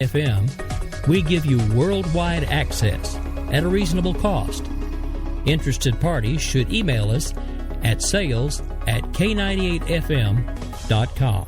FM, we give you worldwide access at a reasonable cost. Interested parties should email us at sales@k98fm.com.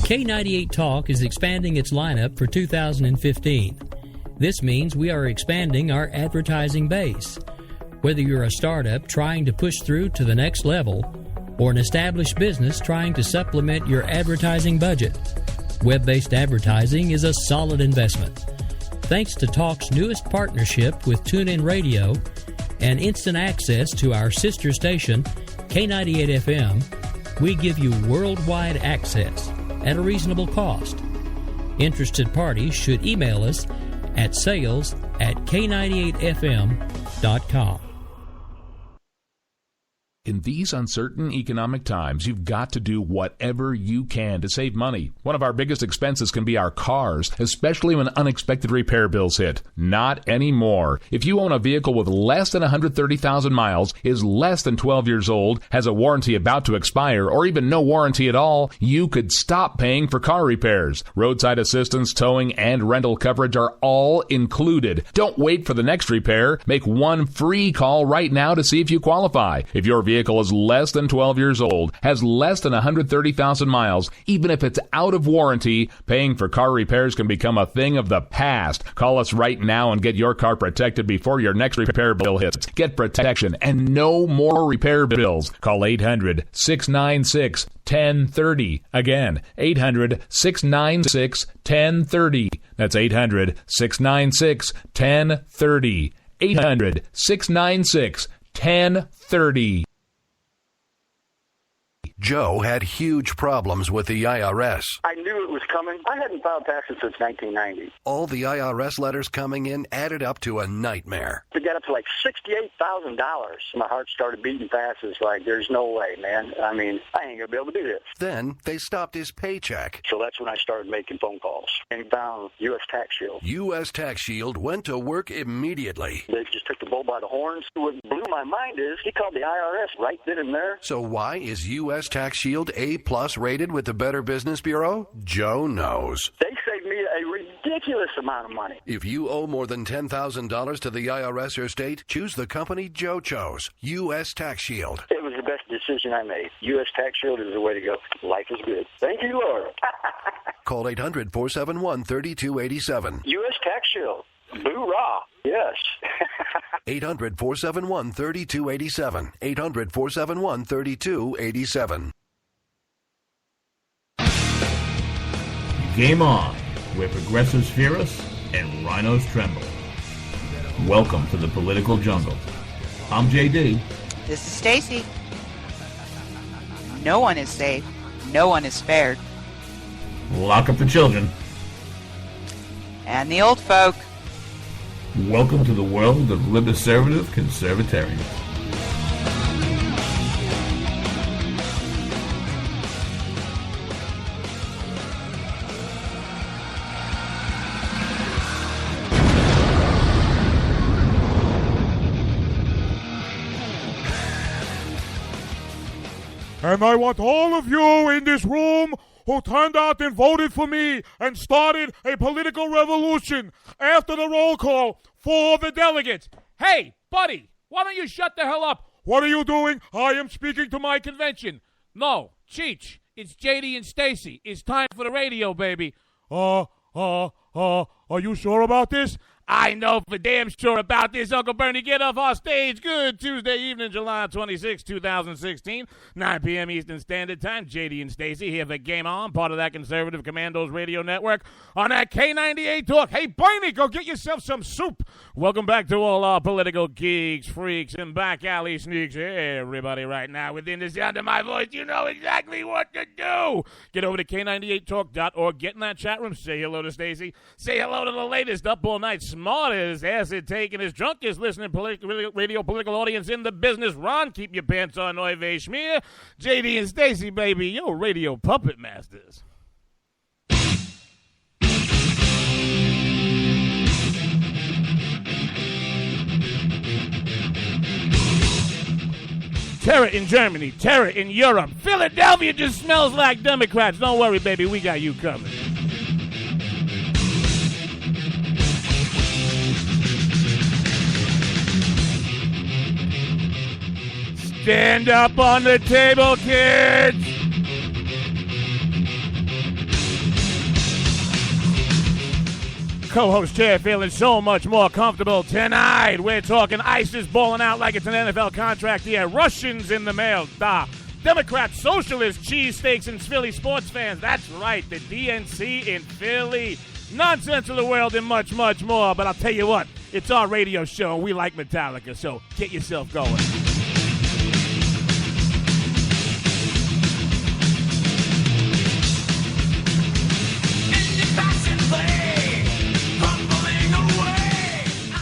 K98 Talk is expanding its lineup for 2015. This means we are expanding our advertising base. Whether you're a startup trying to push through to the next level or an established business trying to supplement your advertising budget, web-based advertising is a solid investment. Thanks to Talk's newest partnership with TuneIn Radio and instant access to our sister station, K98 FM, we give you worldwide access at a reasonable cost. Interested parties should email us at sales@k98fm.com. In these uncertain economic times, you've got to do whatever you can to save money. One of our biggest expenses can be our cars, especially when unexpected repair bills hit. Not anymore. If you own a vehicle with less than 130,000 miles, is less than 12 years old, has a warranty about to expire, or even no warranty at all, you could stop paying for car repairs. Roadside assistance, towing, and rental coverage are all included. Don't wait for the next repair. Make one free call right now to see if you qualify. If your vehicle is less than 12 years old, has less than 130,000 miles, even if it's out of warranty, paying for car repairs can become a thing of the past. Call us right now and get your car protected before your next repair bill hits. Get protection and no more repair bills. Call 800-696-1030. Again, 800-696-1030. That's 800-696-1030. 800-696-1030. Joe had huge problems with the IRS. I knew it was coming. I hadn't filed taxes since 1990. All the IRS letters coming in added up to a nightmare. It got up to like $68,000. My heart started beating fast. It's like, there's no way, man. I mean, I ain't going to be able to do this. Then they stopped his paycheck. So that's when I started making phone calls and found U.S. Tax Shield. U.S. Tax Shield went to work immediately. They just took the bull by the horns. What blew my mind is he called the IRS right then and there. So why is U.S. Tax Shield A+ rated with the Better Business Bureau? Joe knows. They saved me a ridiculous amount of money. If you owe more than $10,000 to the IRS or state, choose the company Joe chose, U.S. Tax Shield. It was the best decision I made. U.S. Tax Shield is the way to go. Life is good. Thank you, Lord. Call 800-471-3287. U.S. Tax Shield. Boo-rah. Yes. 800-471-3287. 800-471-3287. Game on, where progressives fear us and rhinos tremble. Welcome to the political jungle. I'm JD. This is Stacey. No one is safe. No one is spared. Lock up the children. And the old folk. Welcome to the world of liberservative conservatarians. And I want all of you in this room who turned out and voted for me and started a political revolution after the roll call for the delegates. Hey, buddy, why don't you shut the hell up? What are you doing? I am speaking to my convention. No, Cheech, it's JD and Stacey. It's time for the radio, baby. Are you sure about this? I know for damn sure about this. Uncle Bernie, get off our stage. Good Tuesday evening, July 26, 2016, 9 p.m. Eastern Standard Time. JD and Stacey here for Game On, part of that Conservative Commandos radio network on that K98 Talk. Hey, Bernie, go get yourself some soup. Welcome back to all our political geeks, freaks, and back alley sneaks. Hey, everybody right now within the sound of my voice, you know exactly what to do. Get over to K98Talk.org. Get in that chat room. Say hello to Stacey. Say hello to the latest up all night, smartest, acid-taking, as drunkest listening radio political audience in the business. Ron, keep your pants on, Oy vey schmear. JD and Stacey, baby, yo, radio puppet masters. Terror in Germany, terror in Europe. Philadelphia just smells like Democrats. Don't worry, baby, we got you covered. Stand up on the table, kids! Co-host chair feeling so much more comfortable tonight. We're talking ISIS balling out like it's an NFL contract here. Russians in the mail. Democrats, socialists, cheesesteaks, and Philly sports fans. That's right, the DNC in Philly. Nonsense of the world and much, much more. But I'll tell you what, it's our radio show and we like Metallica, so get yourself going.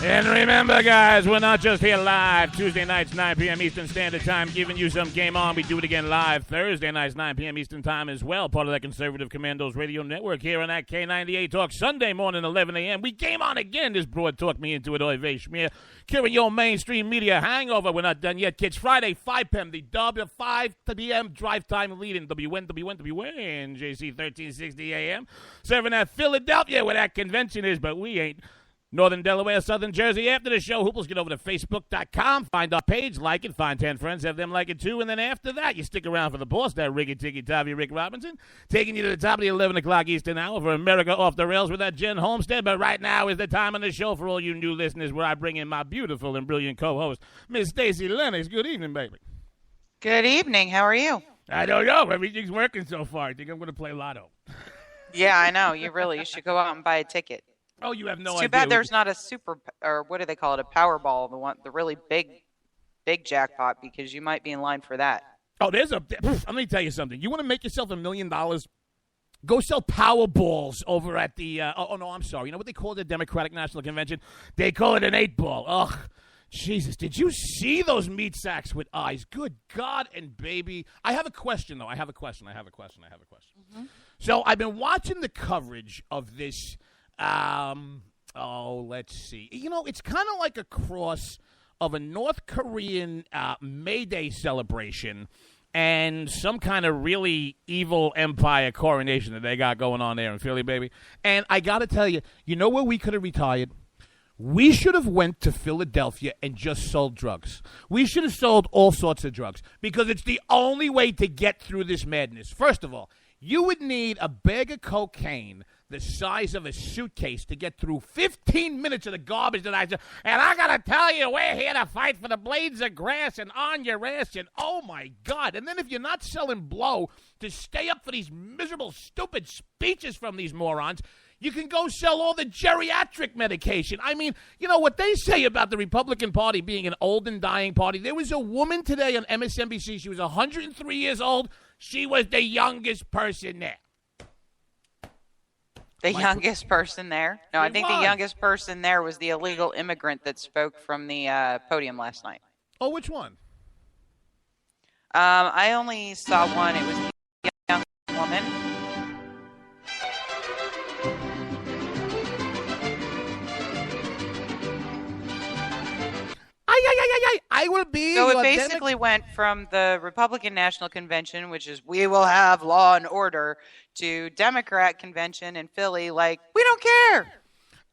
And remember, guys, we're not just here live Tuesday nights, 9 p.m. Eastern Standard Time, giving you some Game On. We do it again live Thursday nights, 9 p.m. Eastern Time as well, part of that Conservative Commandos radio network here on that K98 Talk. Sunday morning, 11 a.m. We Game On again. This broad talked me into it. Oy vey schmear. Curing your mainstream media hangover. We're not done yet, kids. Friday, 5 p.m. The W5 p.m. drive time lead-in. WN, JC 1360 a.m. Serving at Philadelphia where that convention is, but we ain't. Northern Delaware, Southern Jersey. After the show, Hooples, get over to Facebook.com, find our page, like it, find 10 friends, have them like it too, and then after that, you stick around for the boss, that Riggy-Ticky-Tavi Rick Robinson, taking you to the top of the 11 o'clock Eastern hour for America Off the Rails with that Jen Homestead. But right now is the time on the show for all you new listeners where I bring in my beautiful and brilliant co-host, Miss Stacey Lennox. Good evening, baby. Good evening. How are you? I don't know. Everything's working so far. I think I'm going to play Lotto. Yeah, I know. You should go out and buy a ticket. Oh, you have no idea. Too bad there's not a super, or what do they call it, a Powerball, the really big jackpot, because you might be in line for that. Oh, let me tell you something. You want to make yourself $1 million? Go sell Powerballs over at the, I'm sorry. You know what they call the Democratic National Convention? They call it an 8-ball. Ugh. Jesus, did you see those meat sacks with eyes? Good God and baby. I have a question, though. I have a question. Mm-hmm. So I've been watching the coverage of this. Let's see. You know, it's kind of like a cross of a North Korean May Day celebration and some kind of really evil empire coronation that they got going on there in Philly, baby. And I got to tell you, you know where we could have retired? We should have went to Philadelphia and just sold drugs. We should have sold all sorts of drugs because it's the only way to get through this madness. First of all, you would need a bag of cocaine the size of a suitcase to get through 15 minutes of the garbage that I said. And I got to tell you, we're here to fight for the blades of grass and on your ass. And oh, my God. And then if you're not selling blow to stay up for these miserable, stupid speeches from these morons, you can go sell all the geriatric medication. I mean, you know what they say about the Republican Party being an old and dying party. There was a woman today on MSNBC. She was 103 years old. She was the youngest person there. The youngest person there? No, I think the youngest person there was the illegal immigrant that spoke from the podium last night. Oh, which one? I only saw one. It was the young woman. I will be. So it basically went from the Republican National Convention, which is we will have law and order, to Democrat convention in Philly, like, we don't care.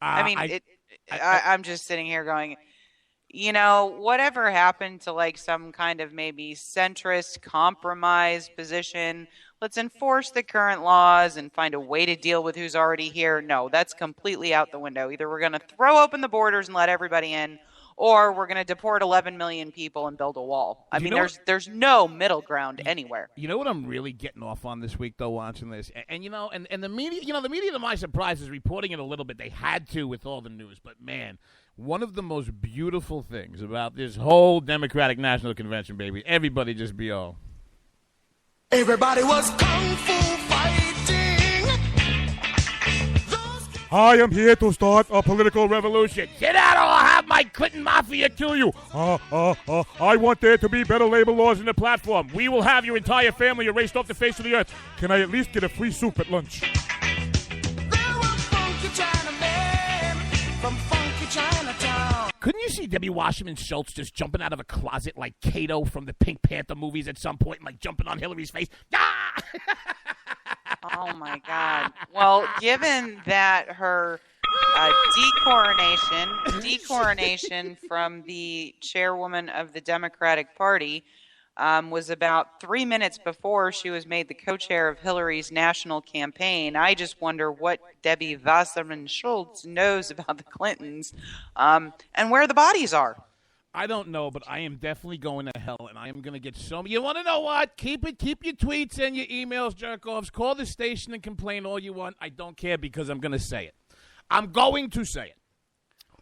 I'm just sitting here going, whatever happened to like some kind of maybe centrist compromise position? Let's enforce the current laws and find a way to deal with who's already here. No, that's completely out the window. Either we're going to throw open the borders and let everybody in, or we're going to deport 11 million people and build a wall. I mean, there's no middle ground anywhere. You know what I'm really getting off on this week, though, watching this? And the media, the media, to my surprise, is reporting it a little bit. They had to with all the news. But, man, one of the most beautiful things about this whole Democratic National Convention, baby, everybody just be all. Everybody was kung fu fighting. I am here to start a political revolution. Get out or I'll have my Clinton Mafia kill you. I want there to be better labor laws in the platform. We will have your entire family erased off the face of the earth. Can I at least get a free soup at lunch? Couldn't you see Debbie Wasserman Schultz just jumping out of a closet like Kato from the Pink Panther movies at some point, like jumping on Hillary's face? Ah! Oh, my God. Well, given that her decoronation from the chairwoman of the Democratic Party was about 3 minutes before she was made the co-chair of Hillary's national campaign, I just wonder what Debbie Wasserman Schultz knows about the Clintons and where the bodies are. I don't know, but I am definitely going to hell, and I am going to get so many. You want to know what? Keep your tweets and your emails, jerk-offs. Call the station and complain all you want. I don't care because I'm going to say it. I'm going to say it.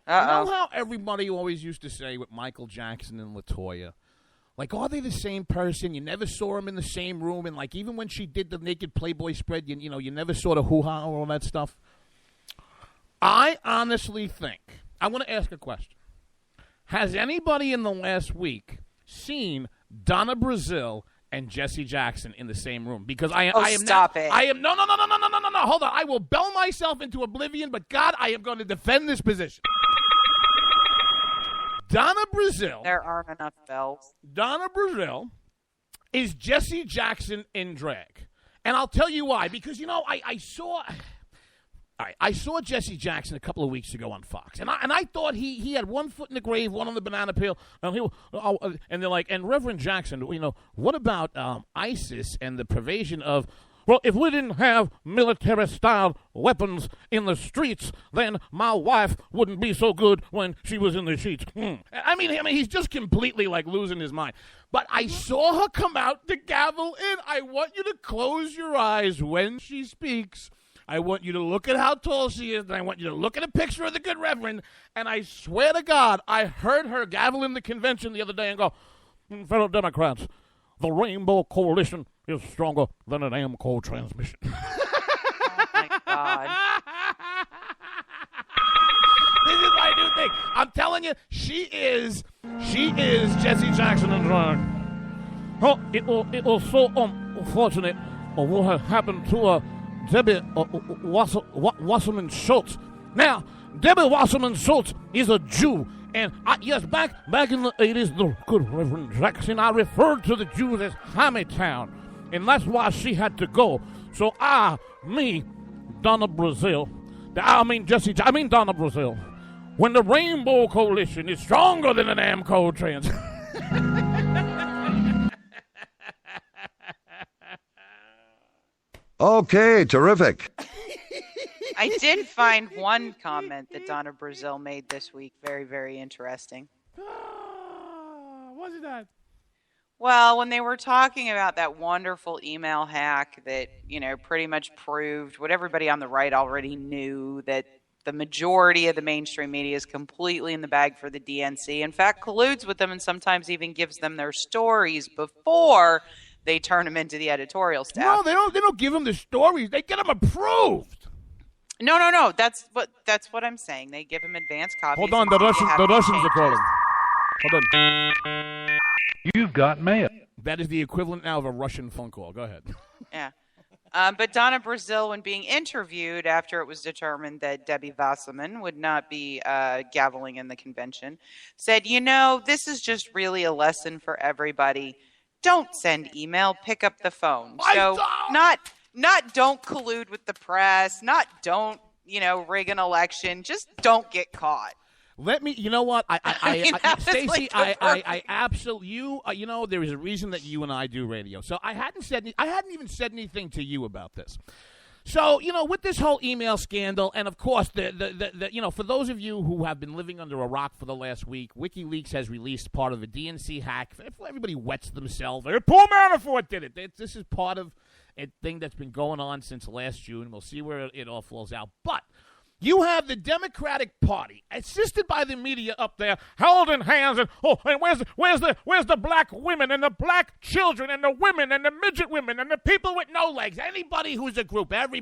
Uh-oh. You know how everybody always used to say with Michael Jackson and LaToya? Like, are they the same person? You never saw them in the same room, and, like, even when she did the naked Playboy spread, you never saw the hoo-ha or all that stuff. I honestly think, I want to ask a question. Has anybody in the last week seen Donna Brazile and Jesse Jackson in the same room? Because I am stop it. No. Hold on. I will bell myself into oblivion, but God, I am going to defend this position. Donna Brazile. There aren't enough bells. Donna Brazile is Jesse Jackson in drag. And I'll tell you why. Because, I saw Jesse Jackson a couple of weeks ago on Fox, and I thought he had one foot in the grave, one on the banana peel, and they're like, and Reverend Jackson, what about ISIS and the provision of, well, if we didn't have military-style weapons in the streets, then my wife wouldn't be so good when she was in the sheets. I mean, he's just completely, like, losing his mind. But I saw her come out to gavel in. I want you to close your eyes when she speaks. I want you to look at how tall she is, and I want you to look at a picture of the good Reverend, and I swear to God, I heard her gavel in the convention the other day and go, fellow Democrats, the Rainbow Coalition is stronger than an AMCO transmission. Oh, my God. This is my new thing. I'm telling you, she is Jesse Jackson in drag. Oh, it was so unfortunate what had happened to Debbie Wasserman Schultz. Now, Debbie Wasserman Schultz is a Jew. And yes, back in the 80s, the good Reverend Jackson, I referred to the Jews as Hamitown. And that's why she had to go. So Donna Brazile, Donna Brazile, when the Rainbow Coalition is stronger than an AMCO trans. Okay, terrific. I did find one comment that Donna Brazile made this week very, very interesting. What is that? Well, when they were talking about that wonderful email hack that, pretty much proved what everybody on the right already knew, that the majority of the mainstream media is completely in the bag for the DNC. In fact, colludes with them and sometimes even gives them their stories before they turn them into the editorial staff. No, they don't give them the stories. They get them approved. No. That's what I'm saying. They give them advance copies. Hold on, the Russians are calling. Hold on. You've got mail. That is the equivalent now of a Russian phone call. Go ahead. Yeah. But Donna Brazile, when being interviewed after it was determined that Debbie Wasserman would not be gaveling in the convention, said, this is just really a lesson for everybody. Don't send email, pick up the phone. So not don't collude with the press, not don't, rig an election, just don't get caught. Let me. You know what? Stacey, I absolutely. There is a reason that you and I do radio. So I hadn't even said anything to you about this. So, with this whole email scandal, and of course, for those of you who have been living under a rock for the last week, WikiLeaks has released part of a DNC hack. Everybody wets themselves. Paul Manafort did it. This is part of a thing that's been going on since last June. We'll see where it all falls out. But you have the Democratic Party, assisted by the media up there, holding hands, and where's the black women and the black children and the women and the midget women and the people with no legs? Everybody who's a group, every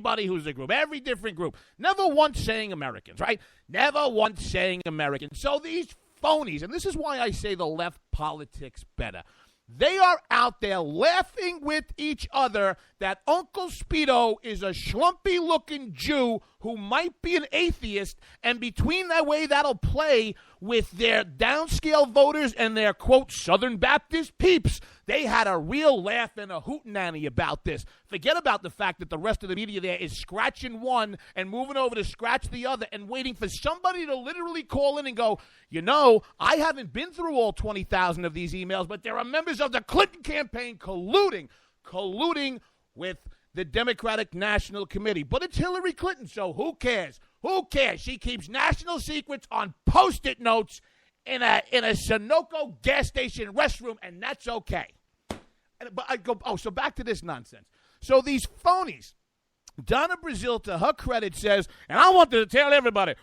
different group. Never once saying Americans, right? Never once saying Americans. So these phonies, and this is why I say the left politics better. They are out there laughing with each other that Uncle Speedo is a schlumpy-looking Jew who might be an atheist, and between that way that'll play with their downscale voters and their, quote, Southern Baptist peeps. They had a real laugh and a hootenanny about this. Forget about the fact that the rest of the media there is scratching one and moving over to scratch the other and waiting for somebody to literally call in and go, I haven't been through all 20,000 of these emails, but there are members of the Clinton campaign colluding with the Democratic National Committee. But it's Hillary Clinton, so who cares? Who cares? She keeps national secrets on Post-it notes in a Sunoco gas station restroom, and that's okay. But I go, so back to this nonsense. So these phonies, Donna Brazil, to her credit, says, and I want to tell everybody,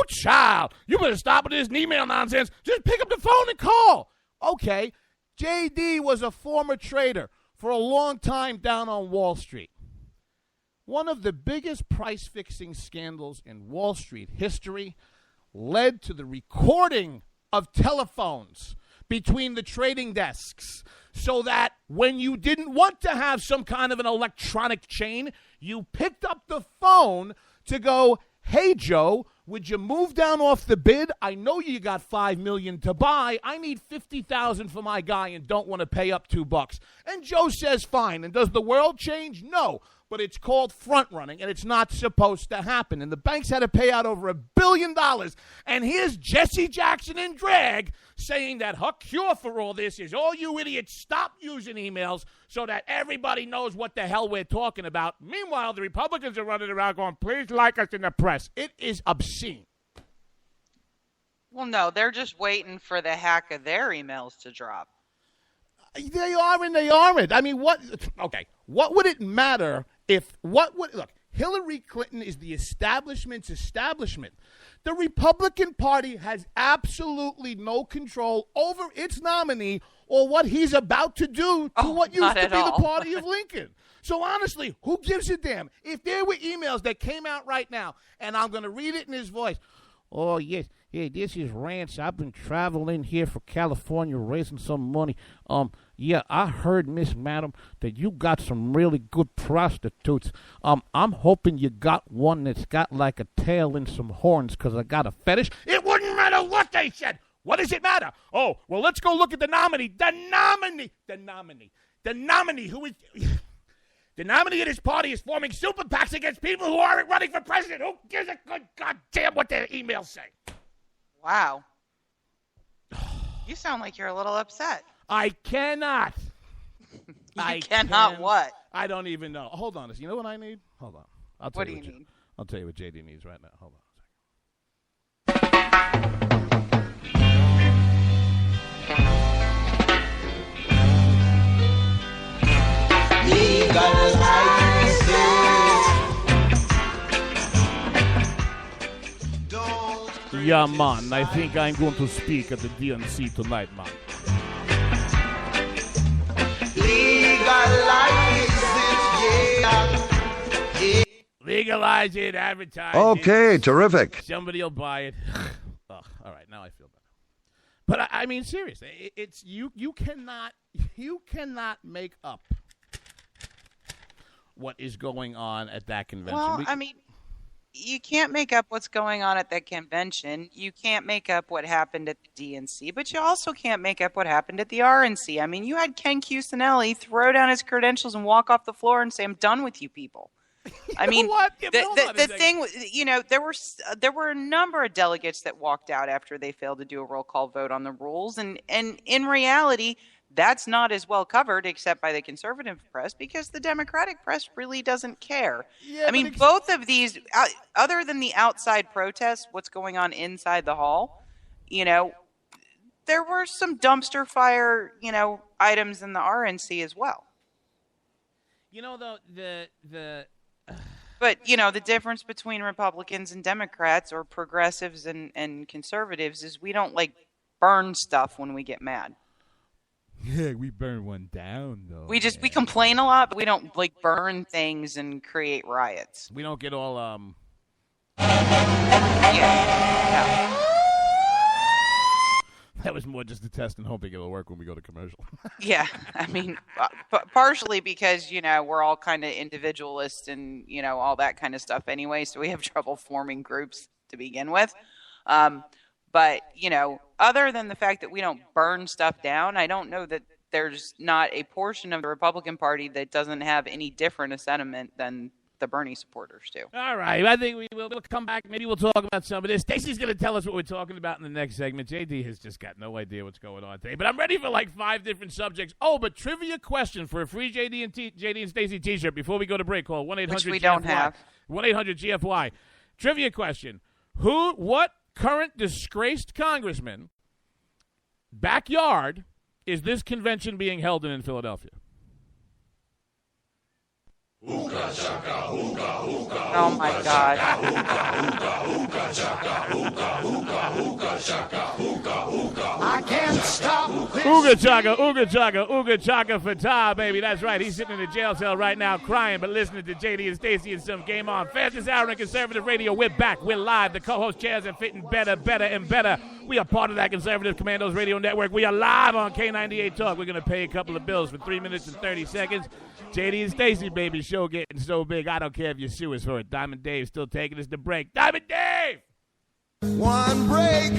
child, you better stop with this email nonsense. Just pick up the phone and call. Okay, J.D. was a former trader for a long time down on Wall Street. One of the biggest price-fixing scandals in Wall Street history led to the recording of telephones between the trading desks so that when you didn't want to have some kind of an electronic chain, you picked up the phone to go, hey, Joe, would you move down off the bid? I know you got $5 million to buy. I need $50,000 for my guy and don't want to pay up $2. And Joe says fine. And does the world change? No. But it's called front running, and it's not supposed to happen. And the banks had to pay out over $1 billion. And here's Jesse Jackson in drag saying that her cure for all this is all you idiots stop using emails so that everybody knows what the hell we're talking about. Meanwhile, the Republicans are running around going, please like us in the press. It is obscene. Well, no, they're just waiting for the hack of their emails to drop. They are and they aren't. I mean, what would it matter look, Hillary Clinton is the establishment's establishment. The Republican Party has absolutely no control over its nominee or what he's about to do to what used to be the party of Lincoln. So honestly, who gives a damn? If there were emails that came out right now, and I'm going to read it in his voice. Oh, yes. Yeah, this is Rance. I've been traveling here for California, raising some money. Yeah, I heard, Miss Madam, that you got some really good prostitutes. I'm hoping you got one that's got like a tail and some horns, because I got a fetish. It wouldn't matter what they said. What does it matter? Oh, well, let's go look at the nominee. The nominee who is... The nominee of this party is forming super PACs against people who aren't running for president. Who gives a good goddamn what their emails say? Wow. You sound like you're a little upset. I cannot. What? I don't even know. Hold on. You know what I need? Hold on. What do you need? I'll tell you what JD needs right now. Hold on. Yeah, man, I think I'm going to speak at the DNC tonight, man. Legalize it, yeah. Legalize it, advertise Okay, terrific. Somebody will buy it. Oh, all right, now I feel better. But I mean, seriously, it's you cannot make up what is going on at that convention. Well, I mean, you can't make up what's going on at that convention. You can't make up what happened at the DNC, but you also can't make up what happened at the RNC. I mean, you had Ken Cusinelli throw down his credentials and walk off the floor and say, I'm done with you people. I mean, what? Yeah, the thing, there were a number of delegates that walked out after they failed to do a roll call vote on the rules, and in reality, that's not as well covered, except by the conservative press, because the Democratic press really doesn't care. Yeah, I mean, both of these, other than the outside protests, what's going on inside the hall, there were some dumpster fire, items in the RNC as well. But, the difference between Republicans and Democrats, or progressives and conservatives, is we don't, burn stuff when we get mad. Yeah, we burn one down, though. We complain a lot, but we don't, burn things and create riots. We don't get all, Yeah. That was more just a test and hoping it'll work when we go to commercial. Yeah, I mean, partially because, we're all kind of individualists and, all that kind of stuff anyway, so we have trouble forming groups to begin with. But, other than the fact that we don't burn stuff down, I don't know that there's not a portion of the Republican Party that doesn't have any different a sentiment than the Bernie supporters do. All right. I think we'll come back. Maybe we'll talk about some of this. Stacey's going to tell us what we're talking about in the next segment. JD has just got no idea what's going on today. But I'm ready for 5 different subjects. Oh, but trivia question for a free JD and Stacey t-shirt before we go to break. Call 1-800-GFY. Which we don't have. 1-800-GFY. Trivia question. What current disgraced congressman backyard is this convention being held in Philadelphia? Oh my God. I can't stop. Ooga chaka fatah, baby. That's right. He's sitting in the jail cell right now crying, but listening to JD and Stacey and some Game On. Fastest hour in conservative radio. We're back. We're live. The co-host chairs are fitting better and better. We are part of that Conservative Commandos radio network. We are live on K98 Talk. We're going to pay a couple of bills for 3 minutes and 30 seconds. JD and Stacey, baby, show getting so big. I don't care if you sue us for it. Diamond Dave's still taking us to break. Diamond Dave! One break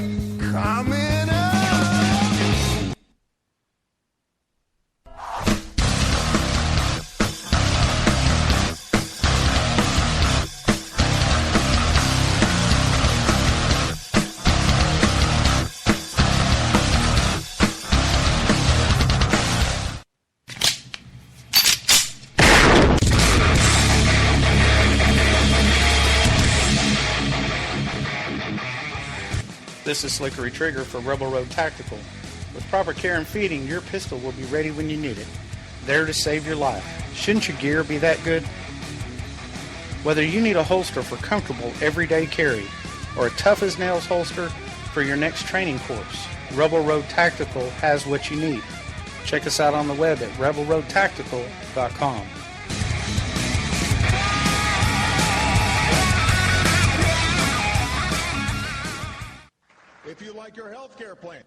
coming up. This is Slickery Trigger for Rebel Road Tactical. With proper care and feeding, your pistol will be ready when you need it. There to save your life. Shouldn't your gear be that good? Whether you need a holster for comfortable everyday carry or a tough-as-nails holster for your next training course, Rebel Road Tactical has what you need. Check us out on the web at rebelroadtactical.com. If you like your health care plan,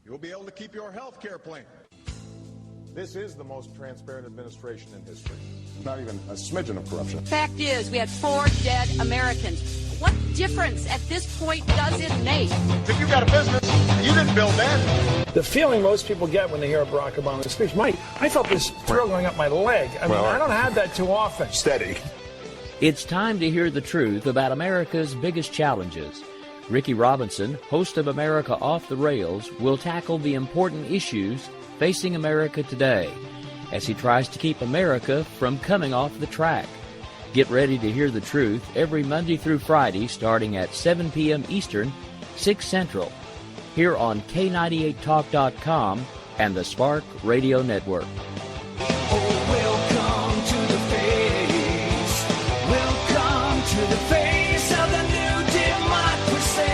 you'll be able to keep your health care plan. This is the most transparent administration in history. Not even a smidgen of corruption. Fact is, we had 4 dead Americans. What difference at this point does it make? If you got a business, you didn't build that. The feeling most people get when they hear Barack Obama's speech, Mike, I felt this thrill going up my leg. I don't have that too often. Steady. It's time to hear the truth about America's biggest challenges. Ricky Robinson, host of America Off the Rails, will tackle the important issues facing America today as he tries to keep America from coming off the track. Get ready to hear the truth every Monday through Friday starting at 7 p.m. Eastern, 6 Central, here on K98Talk.com and the Spark Radio Network. Welcome to the face. Welcome to the face of the new democracy.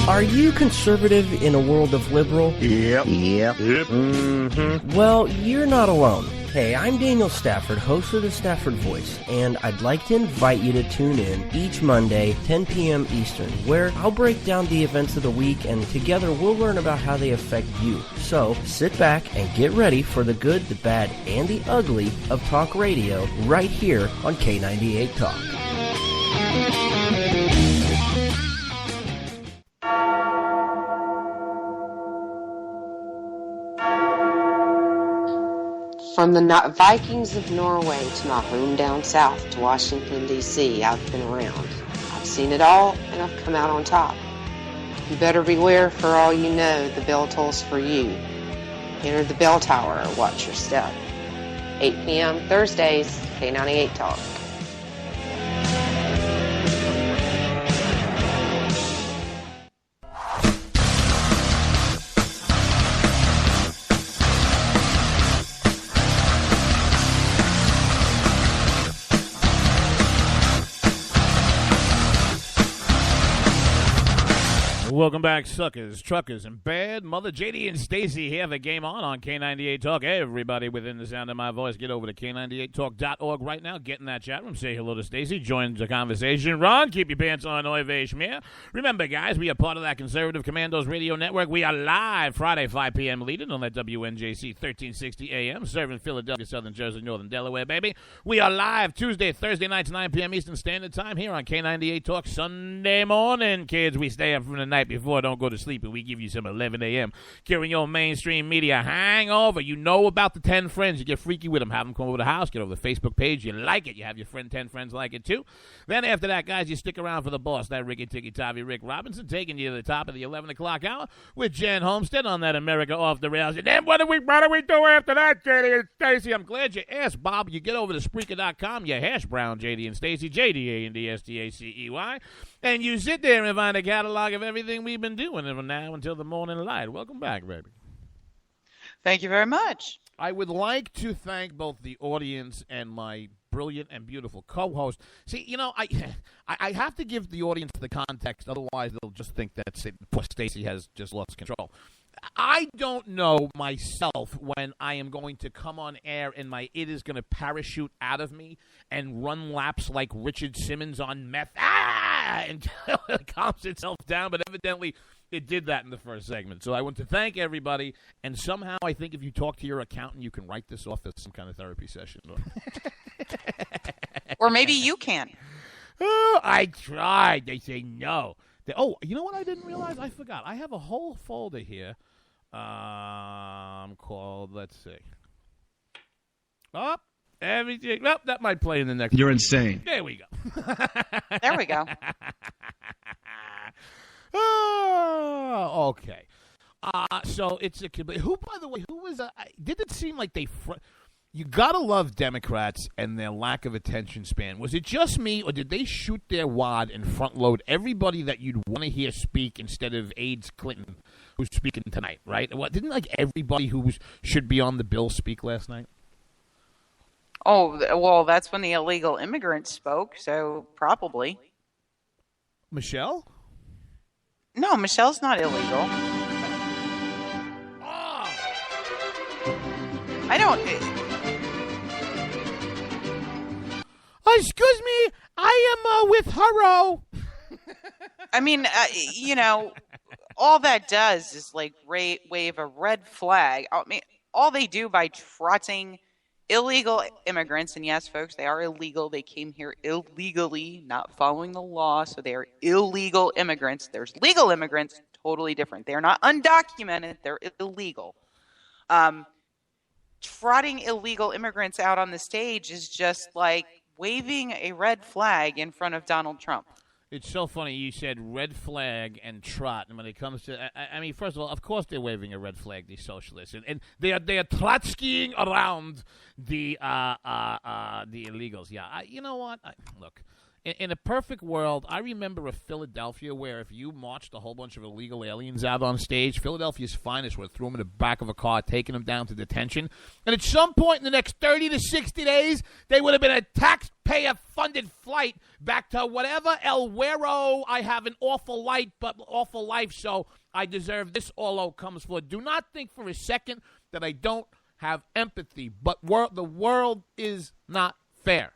Are you conservative in a world of liberal? Yep. Mm-hmm. Well, you're not alone. Hey, I'm Daniel Stafford, host of the Stafford Voice, and I'd like to invite you to tune in each Monday, 10 p.m. Eastern, where I'll break down the events of the week, and together we'll learn about how they affect you. So, sit back and get ready for the good, the bad, and the ugly of talk radio right here on K98 Talk. From the Vikings of Norway to my home down south to Washington, D.C., I've been around. I've seen it all, and I've come out on top. You better beware, for all you know, the bell tolls for you. Enter the bell tower or watch your step. 8 p.m. Thursdays, K98 Talk. Welcome back, suckers, truckers, and bad mother. JD and Stacey here. The game on K98 Talk. Everybody within the sound of my voice, get over to K98Talk.org right now. Get in that chat room. Say hello to Stacey. Join the conversation. Ron, keep your pants on. Oy vey schmear. Remember, guys, we are part of that Conservative Commandos Radio Network. We are live Friday, 5 p.m. leading on that WNJC 1360 AM, serving Philadelphia, Southern Jersey, Northern Delaware, baby. We are live Tuesday, Thursday nights, 9 p.m. Eastern Standard Time here on K98 Talk. Sunday morning, kids, we stay up from the night before, don't go to sleep, and we give you some 11 a.m. Curing your mainstream media hangover. You know about the 10 friends. You get freaky with them. Have them come over to the house. Get over the Facebook page. You like it. You have your friend 10 friends like it, too. Then after that, guys, you stick around for the boss, that Ricky Ticky Tavi Rick Robinson, taking you to the top of the 11 o'clock hour with Jen Homestead on that America Off the Rails. And then what do we do after that, JD and Stacey? I'm glad you asked, Bob. You get over to Spreaker.com. You hash brown JD and Stacey, JDANDSTACEY. And you sit there and find a catalog of everything we've been doing from now until the morning light. Welcome back, baby. Thank you very much. I would like to thank both the audience and my brilliant and beautiful co-host. See, you know, I have to give the audience the context, otherwise they'll just think that Stacey has just lost control. I don't know myself when I am going to come on air and my it is going to parachute out of me and run laps like Richard Simmons on meth until it calms itself down, but evidently it did that in the first segment. So I want to thank everybody, and somehow I think if you talk to your accountant, you can write this off as some kind of therapy session. Or maybe you can. Oh, I tried. They say no. You know what I didn't realize? I forgot. I have a whole folder here called, let's see. Everything. Well, that might play in the next. You're insane. There we go. There we go. Okay. So it's a who, by the way, who was? Did it seem like they? You gotta love Democrats and their lack of attention span. Was it just me, or did they shoot their wad and front load everybody that you'd want to hear speak instead of AIDS Clinton, who's speaking tonight? Right? Didn't like everybody who should be on the bill speak last night? Oh, well, that's when the illegal immigrants spoke, so probably. Michelle? No, Michelle's not illegal. Oh. I don't... Excuse me, I am with Hurro. I mean, all that does is, like, wave a red flag. I mean, all they do by trotting illegal immigrants, and yes, folks, they are illegal. They came here illegally, not following the law, so they are illegal immigrants. There's legal immigrants, totally different. They're not undocumented. They're illegal. Trotting illegal immigrants out on the stage is just like waving a red flag in front of Donald Trump. It's so funny you said red flag and trot, and when it comes to, I mean, first of all, of course they're waving a red flag, these socialists, and they are Trotskying around the illegals. Yeah, you know what? Look, in a perfect world, I remember a Philadelphia where if you marched a whole bunch of illegal aliens out on stage, Philadelphia's finest would have threw them in the back of a car, taken them down to detention, and at some point in the next 30 to 60 days, they would have been a taxpayer-funded flight back to whatever El Güero. I have an awful life, so I deserve this. All comes for. Do not think for a second that I don't have empathy, but the world is not fair.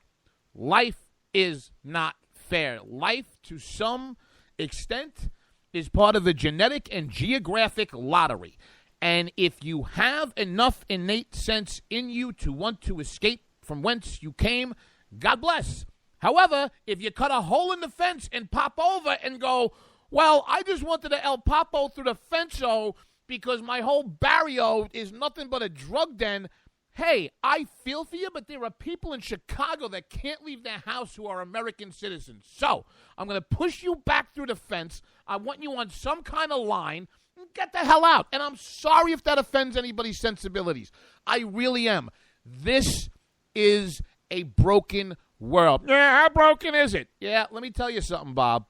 Life is not fair. Life, to some extent, is part of a genetic and geographic lottery. And if you have enough innate sense in you to want to escape from whence you came, God bless. However, if you cut a hole in the fence and pop over and go, well, I just wanted to El Papo through the fence because my whole barrio is nothing but a drug den, hey, I feel for you, but there are people in Chicago that can't leave their house who are American citizens. So I'm going to push you back through the fence. I want you on some kind of line. Get the hell out. And I'm sorry if that offends anybody's sensibilities. I really am. This is a broken world. Yeah, how broken is it? Yeah, let me tell you something, Bob.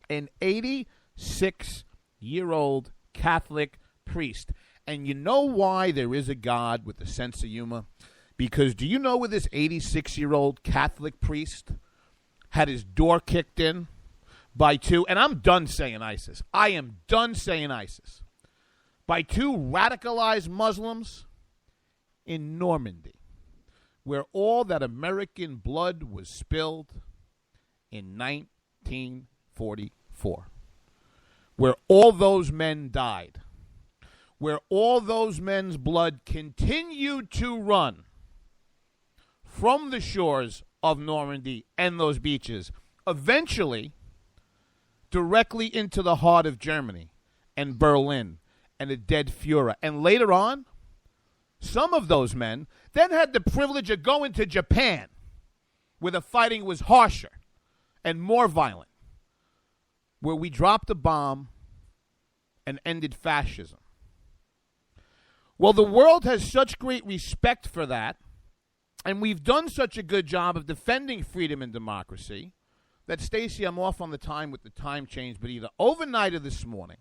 An 86-year-old Catholic priest. And you know why there is a God with a sense of humor? Because do you know where this 86-year-old Catholic priest had his door kicked in by two, and I'm done saying ISIS. I am done saying ISIS. By two radicalized Muslims in Normandy, where all that American blood was spilled in 1944, where all those men died, where all those men's blood continued to run from the shores of Normandy and those beaches, eventually directly into the heart of Germany and Berlin and the dead Fuhrer. And later on, some of those men then had the privilege of going to Japan, where the fighting was harsher and more violent, where we dropped a bomb and ended fascism. Well, the world has such great respect for that, and we've done such a good job of defending freedom and democracy, that, Stacey, I'm off on the time with the time change, but either overnight or this morning,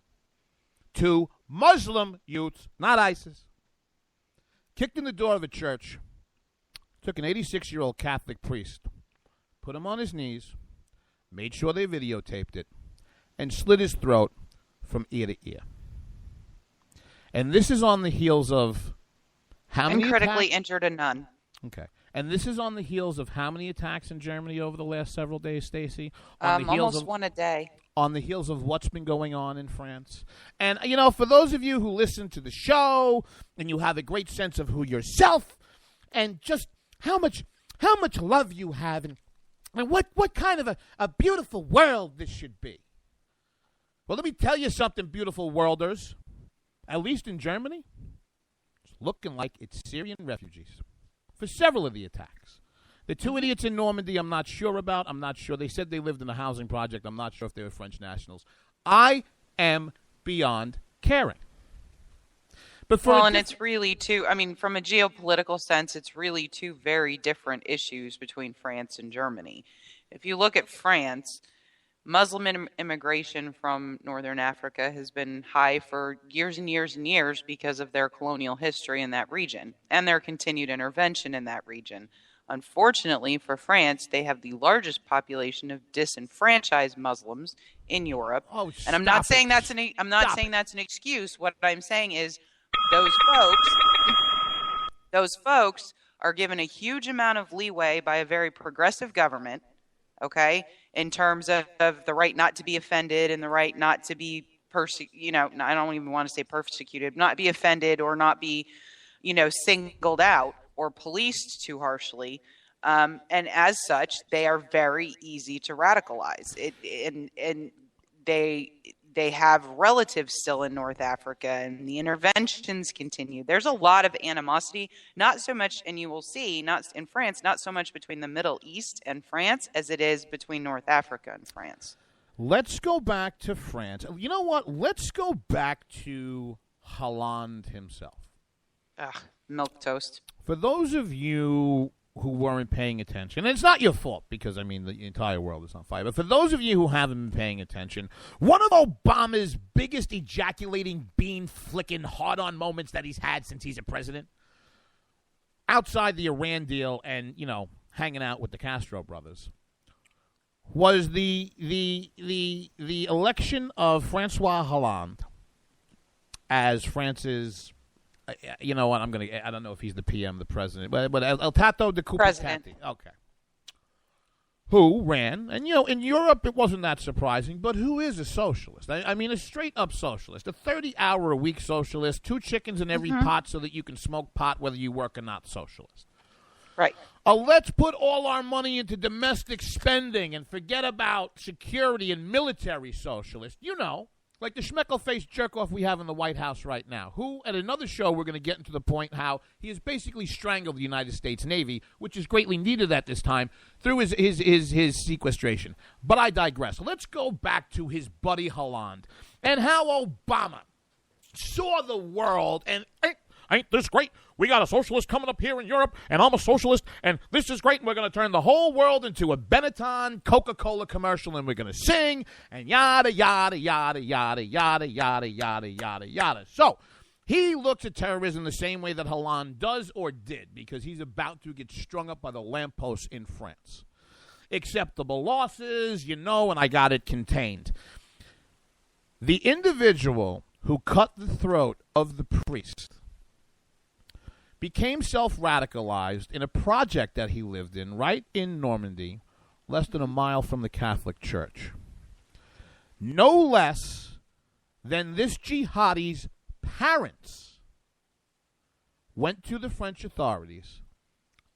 two Muslim youths, not ISIS, kicked in the door of a church, took an 86-year-old Catholic priest, put him on his knees, made sure they videotaped it, and slit his throat from ear to ear. And this is on the heels of how many critically attacks? injured a nun. Okay. And this is on the heels of how many attacks in Germany over the last several days, Stacey? Almost one a day. On the heels of what's been going on in France. And, you know, for those of you who listen to the show and you have a great sense of who yourself and just how much love you have and what kind of a beautiful world this should be. Well, let me tell you something, beautiful worlders. At least in Germany, it's looking like it's Syrian refugees for several of the attacks. The two idiots in Normandy, I'm not sure about. I'm not sure. They said they lived in a housing project. I'm not sure if they were French nationals. I am beyond caring. But for and it's really two, I mean, from a geopolitical sense, it's really two very different issues between France and Germany. If you look at France, Muslim immigration from Northern Africa has been high for years and years and years because of their colonial history in that region and their continued intervention in that region. Unfortunately for France, they have the largest population of disenfranchised Muslims in Europe. And I'm not saying that's an excuse. What I'm saying is those folks are given a huge amount of leeway by a very progressive government, okay, in terms of the right not to be offended and the right not to be I don't even want to say persecuted, not be offended or not be, singled out or policed too harshly. And as such, they are very easy to radicalize. And they have relatives still in North Africa, and the interventions continue. There's a lot of animosity, not so much, and you will see, not in France, not so much between the Middle East and France as it is between North Africa and France. Let's go back to France. You know what? Let's go back to Hollande himself. Milk toast. For those of you who weren't paying attention, and it's not your fault because, the entire world is on fire, but for those of you who haven't been paying attention, one of Obama's biggest ejaculating, bean-flicking, hard-on moments that he's had since he's a president, outside the Iran deal and, hanging out with the Castro brothers, was the election of Francois Hollande as France's... You know what? I don't know if he's the PM, the president, but El Tato de Cupertati. Okay. Who ran, and in Europe it wasn't that surprising, but who is a socialist? A straight-up socialist, a 30-hour-a-week socialist, 2 chickens in every pot so that you can smoke pot whether you work or not socialist. Right. Let's put all our money into domestic spending and forget about security and military socialist. Like the schmeckle-faced jerk-off we have in the White House right now, who, at another show, we're going to get into the point how he has basically strangled the United States Navy, which is greatly needed at this time, through his sequestration. But I digress. Let's go back to his buddy Holland and how Obama saw the world and... Ain't this great? We got a socialist coming up here in Europe, and I'm a socialist, and this is great, and we're going to turn the whole world into a Benetton Coca-Cola commercial, and we're going to sing, and yada, yada, yada, yada, yada, yada, yada, yada, yada. So he looks at terrorism the same way that Holland does or did, because he's about to get strung up by the lampposts in France. Acceptable losses, and I got it contained. The individual who cut the throat of the priest became self-radicalized in a project that he lived in right in Normandy, less than a mile from the Catholic Church. No less than this jihadi's parents went to the French authorities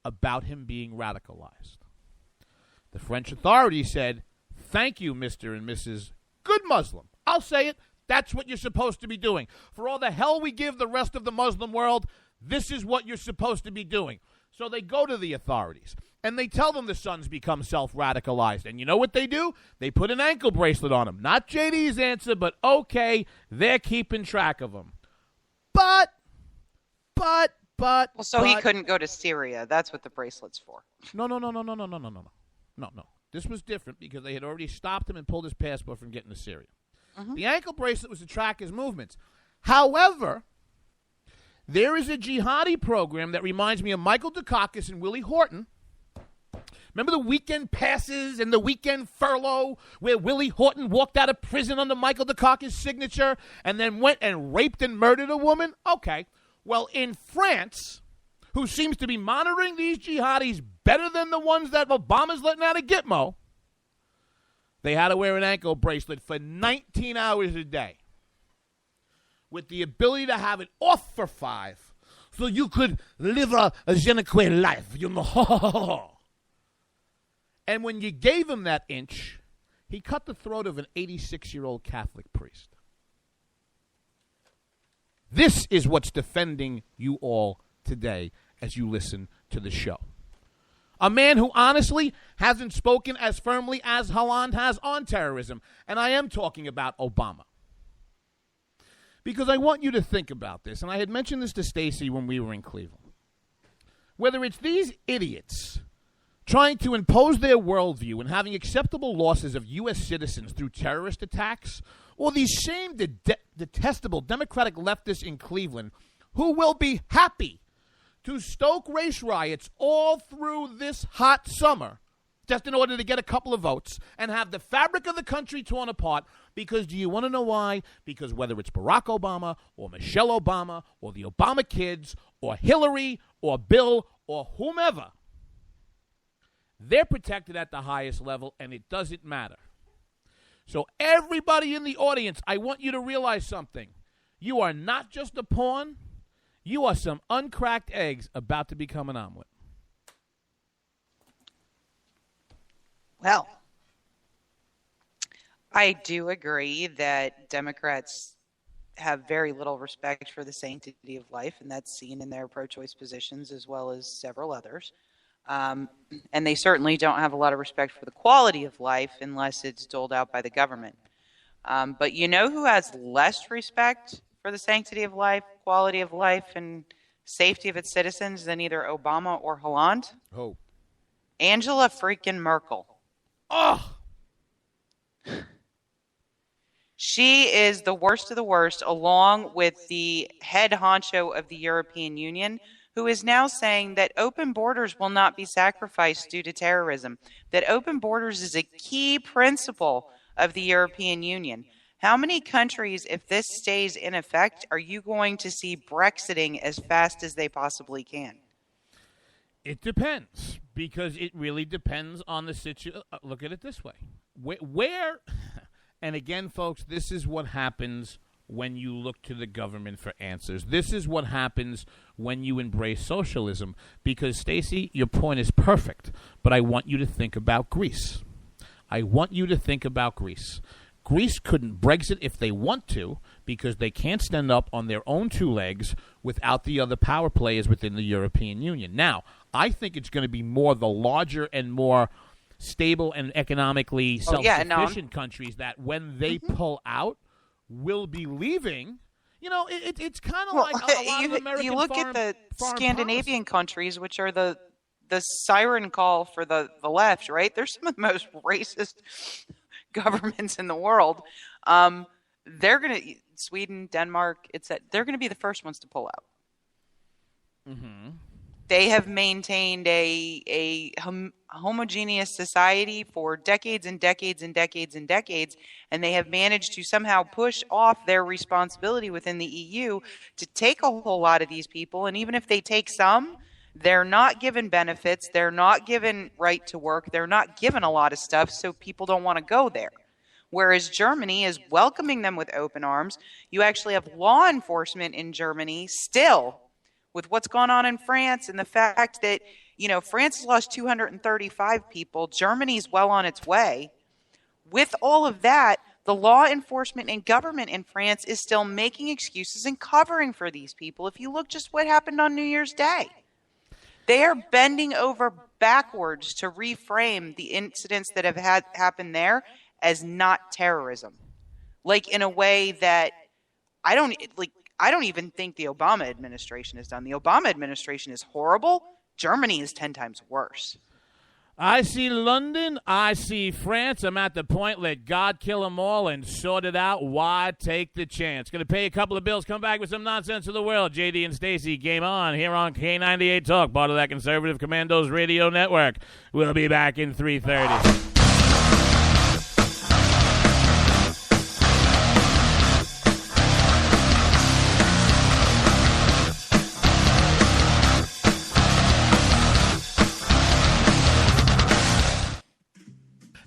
about him being radicalized. The French authorities said, "Thank you, Mr. and Mrs. Good Muslim. I'll say it. That's what you're supposed to be doing. For all the hell we give the rest of the Muslim world, this is what you're supposed to be doing." So they go to the authorities, and they tell them the son's become self-radicalized. And you know what they do? They put an ankle bracelet on him. Not JD's answer, but okay, they're keeping track of him. But. Well, so he couldn't go to Syria. That's what the bracelet's for. No. This was different because they had already stopped him and pulled his passport from getting to Syria. Mm-hmm. The ankle bracelet was to track his movements. However, there is a jihadi program that reminds me of Michael Dukakis and Willie Horton. Remember the weekend passes and the weekend furlough where Willie Horton walked out of prison under Michael Dukakis' signature and then went and raped and murdered a woman? Okay. Well, in France, who seems to be monitoring these jihadis better than the ones that Obama's letting out of Gitmo, they had to wear an ankle bracelet for 19 hours a day, with the ability to have it off for 5, so you could live a je ne sais life, And when you gave him that inch, he cut the throat of an 86-year-old Catholic priest. This is what's defending you all today as you listen to the show. A man who honestly hasn't spoken as firmly as Holland has on terrorism, and I am talking about Obama. Because I want you to think about this, and I had mentioned this to Stacey when we were in Cleveland. Whether it's these idiots trying to impose their worldview and having acceptable losses of U.S. citizens through terrorist attacks, or these same detestable Democratic leftists in Cleveland who will be happy to stoke race riots all through this hot summer just in order to get a couple of votes and have the fabric of the country torn apart. Because do you want to know why? Because whether it's Barack Obama or Michelle Obama or the Obama kids or Hillary or Bill or whomever, they're protected at the highest level, and it doesn't matter. So everybody in the audience, I want you to realize something. You are not just a pawn. You are some uncracked eggs about to become an omelet. Well, I do agree that Democrats have very little respect for the sanctity of life, and that's seen in their pro-choice positions as well as several others. And they certainly don't have a lot of respect for the quality of life unless it's doled out by the government. But you know who has less respect for the sanctity of life, quality of life, and safety of its citizens than either Obama or Hollande? Oh. Angela freaking Merkel. Oh! She is the worst of the worst, along with the head honcho of the European Union, who is now saying that open borders will not be sacrificed due to terrorism, that open borders is a key principle of the European Union. How many countries, if this stays in effect, are you going to see Brexiting as fast as they possibly can? It depends, because it really depends on the situation. Look at it this way. Where, and again, folks, this is what happens when you look to the government for answers. This is what happens when you embrace socialism. Because, Stacey, your point is perfect, but I want you to think about Greece. I want you to think about Greece. Greece couldn't Brexit if they want to because they can't stand up on their own two legs without the other power players within the European Union. Now, I think it's going to be more the larger and more stable and economically self-sufficient countries that when they pull out will be leaving. You know, it's kind of like a lot of American you look at the Scandinavian countries, which are the siren call for the left, right? They're some of the most racist governments in the world. They're going to Sweden, Denmark. They're going to be the first ones to pull out. Mm-hmm. They have maintained a homogeneous society for decades and decades and decades and decades, and they have managed to somehow push off their responsibility within the EU to take a whole lot of these people. And even if they take some, they're not given benefits, they're not given right to work, they're not given a lot of stuff, so people don't want to go there. Whereas Germany is welcoming them with open arms. You actually have law enforcement in Germany still, with what's gone on in France and the fact that, you know, France has lost 235 people. Germany's well on its way. With all of that, the law enforcement and government in France is still making excuses and covering for these people. If you look just what happened on New Year's Day, they are bending over backwards to reframe the incidents that have happened there as not terrorism. Like in a way that I don't even think the Obama administration has done. The Obama administration is horrible. Germany is 10 times worse. I see London. I see France. I'm at the point, let God kill them all and sort it out. Why take the chance? Going to pay a couple of bills. Come back with some nonsense of the world. JD and Stacey, game on here on K98 Talk, part of that Conservative Commandos radio network. We'll be back in 3:30.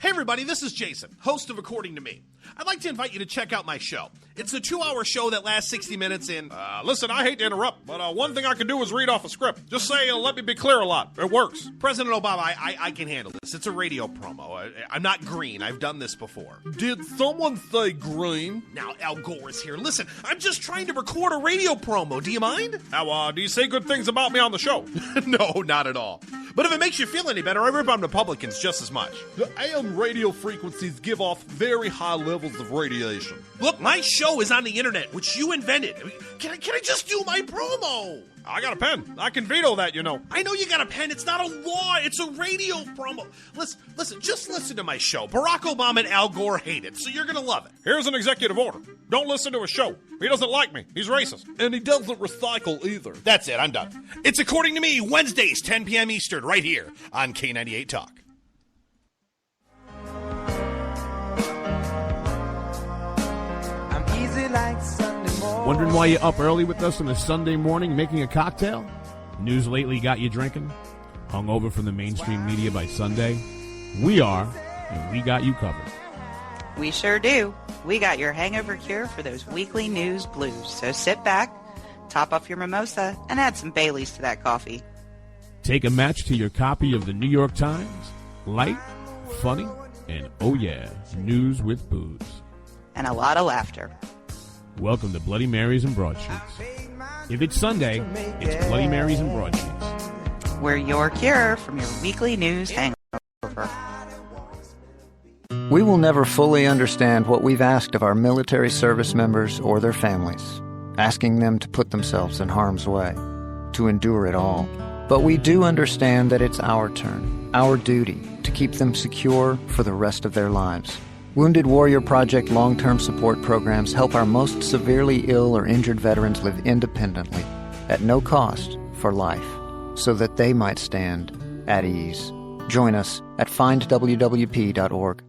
Hey everybody, this is Jason, host of According to Me. I'd like to invite you to check out my show. It's a 2-hour show that lasts 60 minutes in... Listen, I hate to interrupt, but one thing I can do is read off a script. Just say, let me be clear a lot. It works. President Obama, I can handle this. It's a radio promo. I'm not green. I've done this before. Did someone say green? Now, Al Gore is here. Listen, I'm just trying to record a radio promo. Do you mind? Now, do you say good things about me on the show? No, not at all. But if it makes you feel any better, I rip on Republicans just as much. The AM radio frequencies give off very high levels of radiation. Look, my show is on the internet, which you invented. Can I just do my promo? I got a pen. I can veto that, you know. I know you got a pen. It's not a law. It's a radio promo. Listen, just listen to my show. Barack Obama and Al Gore hate it, so you're going to love it. Here's an executive order. Don't listen to his show. He doesn't like me. He's racist. And he doesn't recycle either. That's it. I'm done. It's According to Me, Wednesdays, 10 p.m. Eastern, right here on K98 Talk. Wondering why you're up early with us on a Sunday morning making a cocktail? News lately got you drinking? Hung over from the mainstream media by Sunday? We are, and we got you covered. We sure do. We got your hangover cure for those weekly news blues. So sit back, top off your mimosa, and add some Baileys to that coffee. Take a match to your copy of the New York Times. Light, funny, and oh yeah, news with booze. And a lot of laughter. Welcome to Bloody Marys and Broadsheets. If it's Sunday, it's Bloody Marys and Broadsheets. We're your cure from your weekly news hangover. We will never fully understand what we've asked of our military service members or their families, asking them to put themselves in harm's way, to endure it all. But we do understand that it's our turn, our duty, to keep them secure for the rest of their lives. Wounded Warrior Project long-term support programs help our most severely ill or injured veterans live independently, at no cost, for life, so that they might stand at ease. Join us at findwwp.org.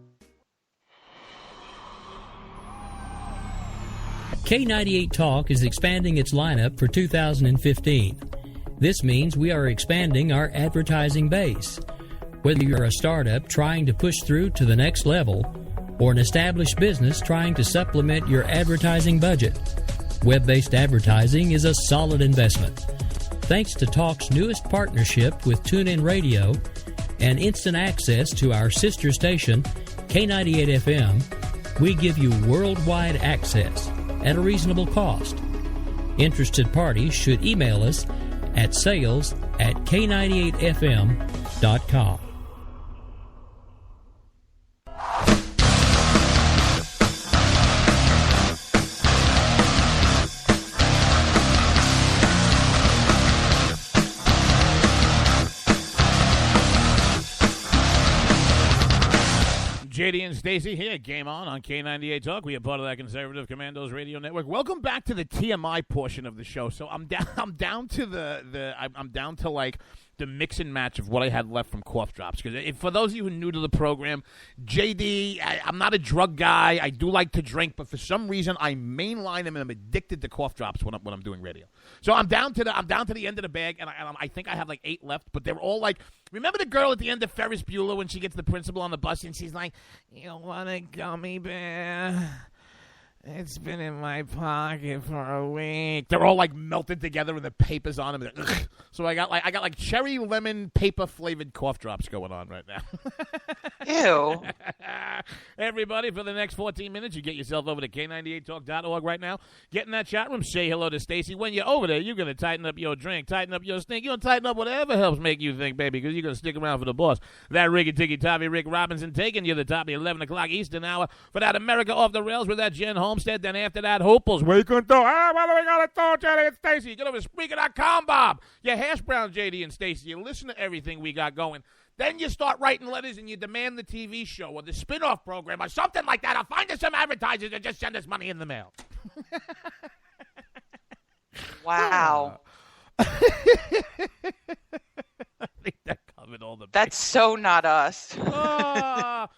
K98 Talk is expanding its lineup for 2015. This means we are expanding our advertising base. Whether you're a startup trying to push through to the next level, or an established business trying to supplement your advertising budget, web-based advertising is a solid investment. Thanks to Talk's newest partnership with TuneIn Radio and instant access to our sister station, K98 FM, We give you worldwide access at a reasonable cost. Interested parties should email us at sales@k98fm.com. JD and Stacey here. Game on K98 Talk. We are part of that Conservative Commandos Radio Network. Welcome back to the TMI portion of the show. So I'm down to like the mix and match of what I had left from cough drops. Because for those of you who are new to the program, JD, I'm not a drug guy. I do like to drink, but for some reason I mainline them and I'm addicted to cough drops when I'm doing radio. So I'm down to the end of the bag, and I think I have like 8 left. But they're all like, remember the girl at the end of Ferris Bueller when she gets the principal on the bus and she's like, "You want a gummy bear? It's been in my pocket for a week." They're all like melted together and the paper's on them. Ugh. So I got like cherry lemon paper flavored cough drops going on right now. Ew. Everybody, for the next 14 minutes, you get yourself over to K98Talk.org right now. Get in that chat room. Say hello to Stacey. When you're over there, you're going to tighten up your drink, tighten up your stink. You're going to tighten up whatever helps make you think, baby, because you're going to stick around for the boss. That Ricky Tommy Rick Robinson taking you to the top of the 11 o'clock Eastern hour for that America Off the Rails with that Jen Homestead. Then after that, Hopel's Wake and Throw. What do we got to throw, JD and Stacey? Get over to Spreaker.com, Bob. Your hash brown, JD and Stacey. You listen to everything we got going. Then you start writing letters and you demand the TV show or the spin-off program or something like that. Or find us some advertisers and just send us money in the mail. Wow. I think that covered all the That's so not us. I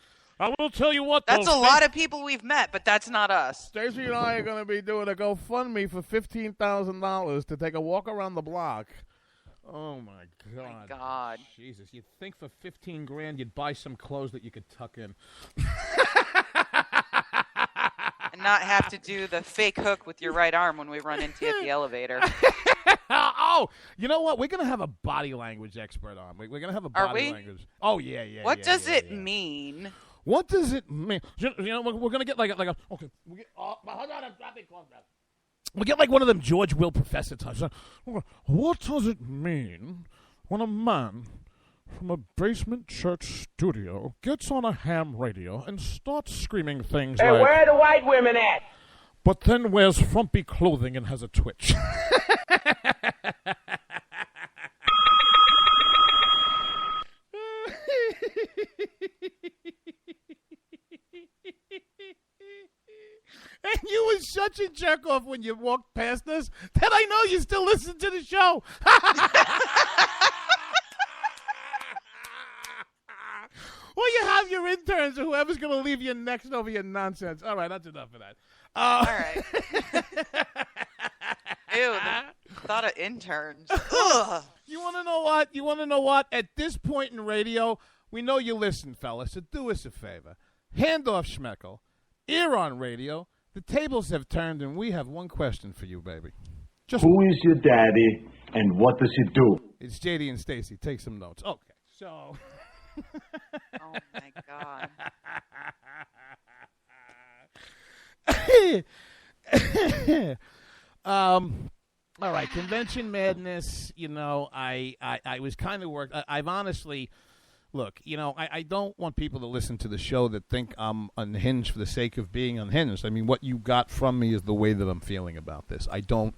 will tell you what, that's a lot of people we've met, but that's not us. Stacey and I are going to be doing a GoFundMe for $15,000 to take a walk around the block. Oh, my God. My God. Jesus, you'd think for $15,000 you'd buy some clothes that you could tuck in. And not have to do the fake hook with your right arm when we run into you at the elevator. Oh, you know what? We're going to have a body language expert on. We're going to have a body language. Oh, yeah. What does it mean? What does it mean? You know, we're going to get like a okay. Hold on, I'm dropping close now. We get like one of them George Will Professor types. What does it mean when a man from a basement church studio gets on a ham radio and starts screaming things like, where are the white women at? But then wears frumpy clothing and has a twitch? And you were such a jerk off when you walked past us that I know you still listen to the show. Well, you have your interns or whoever's going to leave you next over your nonsense. All right, that's enough of that. All right. Ew, the thought of interns. Ugh. You want to know what? At this point in radio, we know you listen, fellas, so do us a favor. Hand off Schmeckel. Ear on radio. The tables have turned, and we have one question for you, baby. Who is your daddy, and what does he do? It's JD and Stacey. Take some notes. Okay, so... Oh, my God. All right, Convention Madness, you know, I was kind of worked. I've honestly... Look, you know, I don't want people to listen to the show that think I'm unhinged for the sake of being unhinged. I mean, what you got from me is the way that I'm feeling about this. I'm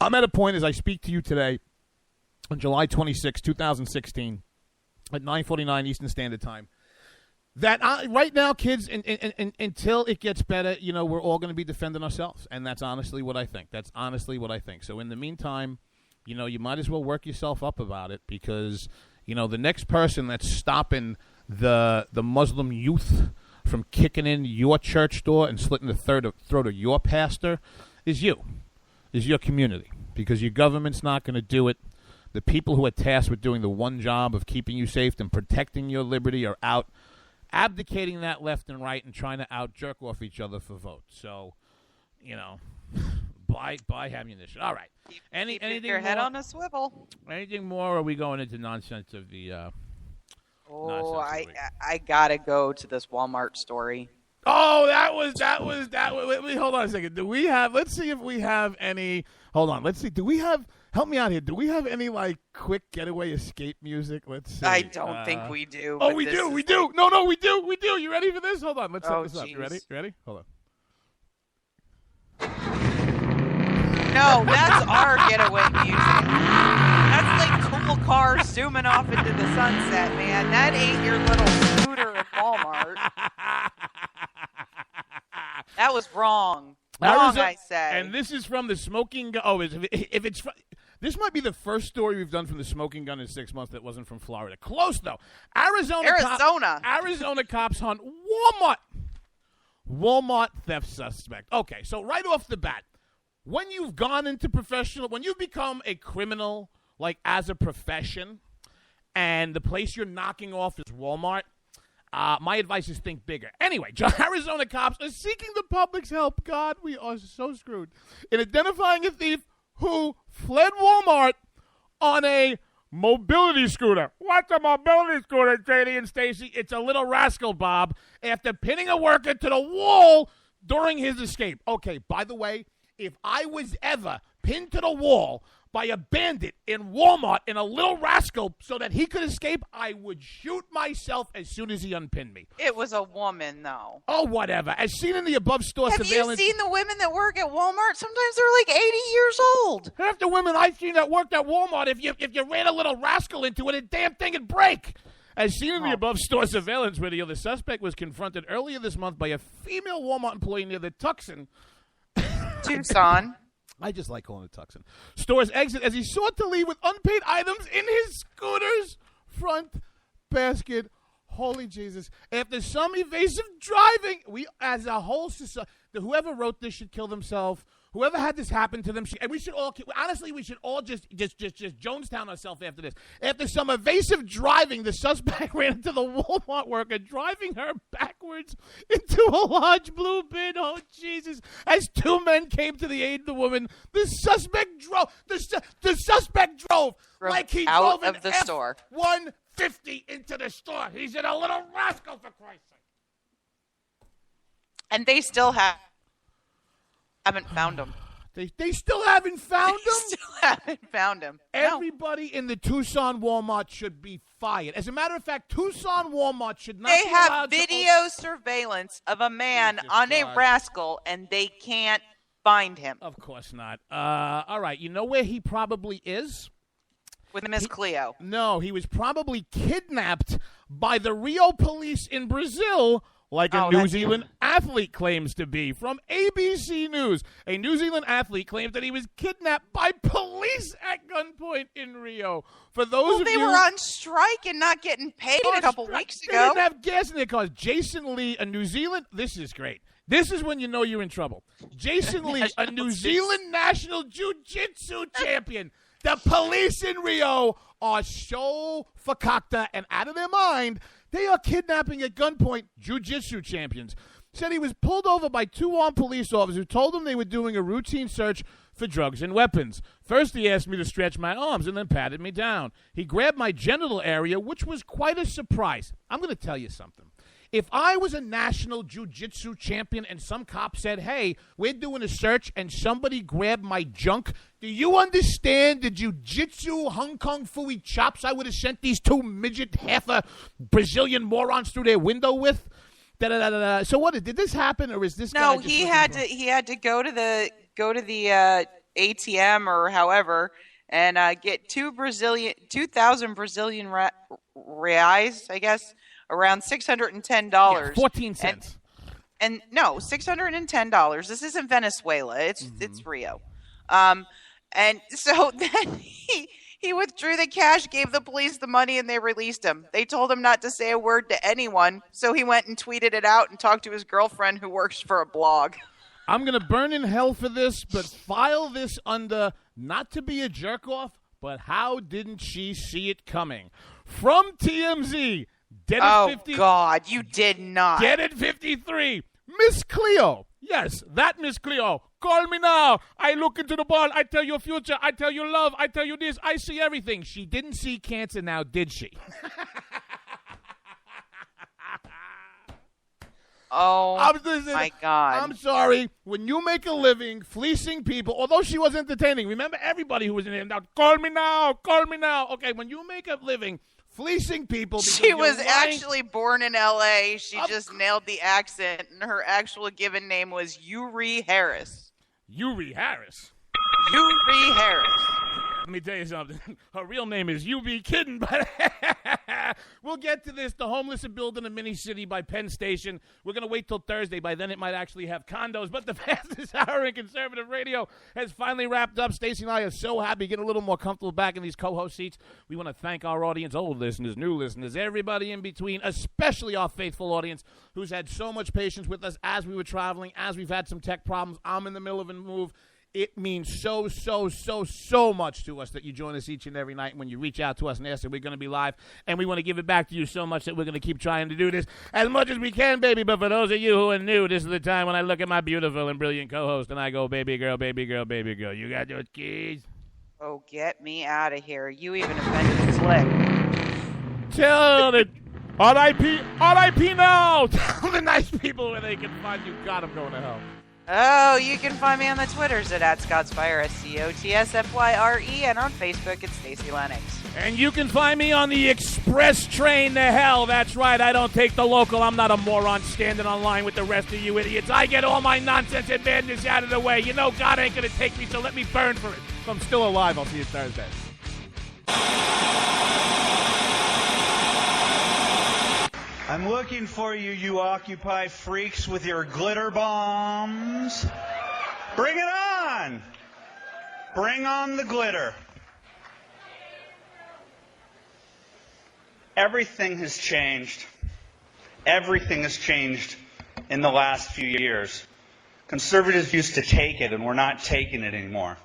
at a point as I speak to you today on July 26, 2016, at 9:49 Eastern Standard Time, that right now, kids, until it gets better, you know, we're all going to be defending ourselves. And that's honestly what I think. So in the meantime, you know, you might as well work yourself up about it because... You know, the next person that's stopping the Muslim youth from kicking in your church door and slitting the throat of your pastor is you, is your community, because your government's not going to do it. The people who are tasked with doing the one job of keeping you safe and protecting your liberty are out abdicating that left and right and trying to out-jerk off each other for votes. So, you know... Buy ammunition. All right. Keep your head on a swivel. Anything more, or are we going into nonsense of the... I gotta go to this Walmart story. Oh, that was. Wait, hold on a second. Let's see if we have any. Hold on. Let's see. Do we have? Help me out here. Do we have any like quick getaway escape music? Let's see. I don't think we do. Oh, we do. We do. No, we do. We do. You ready for this? Hold on. Let's set this up. You ready? Hold on. No, that's our getaway music. That's like cool cars zooming off into the sunset, man. That ain't your little scooter at Walmart. That was wrong. Wrong, I say. And this is from the smoking gun. Oh, if it's this might be the first story we've done from the smoking gun in 6 months that wasn't from Florida. Close though. Arizona cops hunt Walmart theft suspect. Okay, so right off the bat, when you've become a criminal, like as a profession, and the place you're knocking off is Walmart, my advice is think bigger. Anyway, Arizona cops are seeking the public's help. God, we are so screwed. In identifying a thief who fled Walmart on a mobility scooter. What's a mobility scooter, JD and Stacey? It's a little rascal, Bob, after pinning a worker to the wall during his escape. Okay, by the way, if I was ever pinned to the wall by a bandit in Walmart in a little rascal so that he could escape, I would shoot myself as soon as he unpinned me. It was a woman, though. Oh, whatever. As seen in the above store surveillance. Have you seen the women that work at Walmart? Sometimes they're like 80 years old. Half the women I've seen that worked at Walmart, if you ran a little rascal into it, a damn thing would break. As seen in the above store surveillance video, the suspect was confronted earlier this month by a female Walmart employee near the Tucson. Tucson. I just like calling it Tucson. Store's exit as he sought to leave with unpaid items in his scooter's front basket. Holy Jesus. After some evasive driving, we as a whole society, whoever wrote this should kill themselves. Whoever had this happen to them, and we should all, honestly, we should all just Jonestown ourselves after this. After some evasive driving, the suspect ran into the Walmart worker, driving her backwards into a large blue bin. Oh, Jesus. As two men came to the aid of the woman, the suspect drove. The suspect drove like he out drove of the store. F-150 into the store. He's in a little rascal, for Christ's sake. And they still haven't found him. They still haven't found him? Still haven't found him. Everybody in the Tucson Walmart should be fired. As a matter of fact, Tucson Walmart should not They be have allowed video surveillance of a man on a rascal, and they can't find him. Of course not. All right, you know where he probably is? With Miss Cleo. No, he was probably kidnapped by the Rio police in Brazil, like a New Zealand athlete claims to be. From ABC News, a New Zealand athlete claims that he was kidnapped by police at gunpoint in Rio. For those of they you, were on strike and not getting paid a couple weeks ago. They didn't have gas in their cars. Jason Lee, a New Zealand, this is great. This is when you know you're in trouble. Jason Lee, a New Zealand national jiu-jitsu champion. The police in Rio are so fakakta and out of their mind. They are kidnapping at gunpoint jiu-jitsu champions. Said he was pulled over by two armed police officers who told him they were doing a routine search for drugs and weapons. First, he asked me to stretch my arms and then patted me down. He grabbed my genital area, which was quite a surprise. I'm going to tell you something. If I was a national jiu-jitsu champion and some cop said, hey, we're doing a search and somebody grabbed my junk, do you understand the jiu-jitsu Hong Kong Fooey chops I would have sent these two midget half-a Brazilian morons through their window with? Da-da-da-da-da. So what, did this happen or is this guy No, just he had to go to the ATM or however and get 2,000 Brazilian reais, I guess. Around $610. Yeah, 14 cents. And no, $610. This isn't Venezuela. It's Rio. And so then he withdrew the cash, gave the police the money, and they released him. They told him not to say a word to anyone, so he went and tweeted it out and talked to his girlfriend who works for a blog. I'm going to burn in hell for this, but file this under not to be a jerk-off, but how didn't she see it coming? From TMZ. God, you did not. Get it 53. Miss Cleo. Yes, that Miss Cleo. Call me now. I look into the ball. I tell you future. I tell you love. I tell you this. I see everything. She didn't see cancer now, did she? Oh, my God. I'm sorry. When you make a living fleecing people, although she was entertaining, remember everybody who was in there, now, call me now. Okay, when you make a living fleecing people. She was actually born in L.A. She just nailed the accent, and her actual given name was Uri Harris. Uri Harris? Uri Harris. Let me tell you something. Her real name is You Be Kidding, but we'll get to this. The homeless are building a mini city by Penn Station. We're going to wait till Thursday. By then, it might actually have condos. But the fastest hour in conservative radio has finally wrapped up. Stacey and I are so happy, getting a little more comfortable back in these co-host seats. We want to thank our audience, old listeners, new listeners, everybody in between, especially our faithful audience who's had so much patience with us as we were traveling, as we've had some tech problems. I'm in the middle of a move. It means so much to us that you join us each and every night. And when you reach out to us and ask that we're going to be live, and we want to give it back to you so much that we're going to keep trying to do this as much as we can, baby. But for those of you who are new, this is the time when I look at my beautiful and brilliant co-host and I go, baby girl, baby girl, baby girl. You got those keys? Oh, get me out of here. You even offended Slick. Tell it. R.I.P. now. Tell the nice people where they can find you. God, I'm going to hell. Oh, you can find me on the Twitters at @ScottsFire, SCOTSFYRE, and on Facebook at Stacey Lennox. And you can find me on the express train to hell. That's right, I don't take the local. I'm not a moron standing on line with the rest of you idiots. I get all my nonsense and madness out of the way. You know God ain't going to take me, so let me burn for it. If I'm still alive, I'll see you Thursday. I'm looking for you, you Occupy freaks with your glitter bombs. Bring it on! Bring on the glitter. Everything has changed. Everything has changed in the last few years. Conservatives used to take it, and we're not taking it anymore.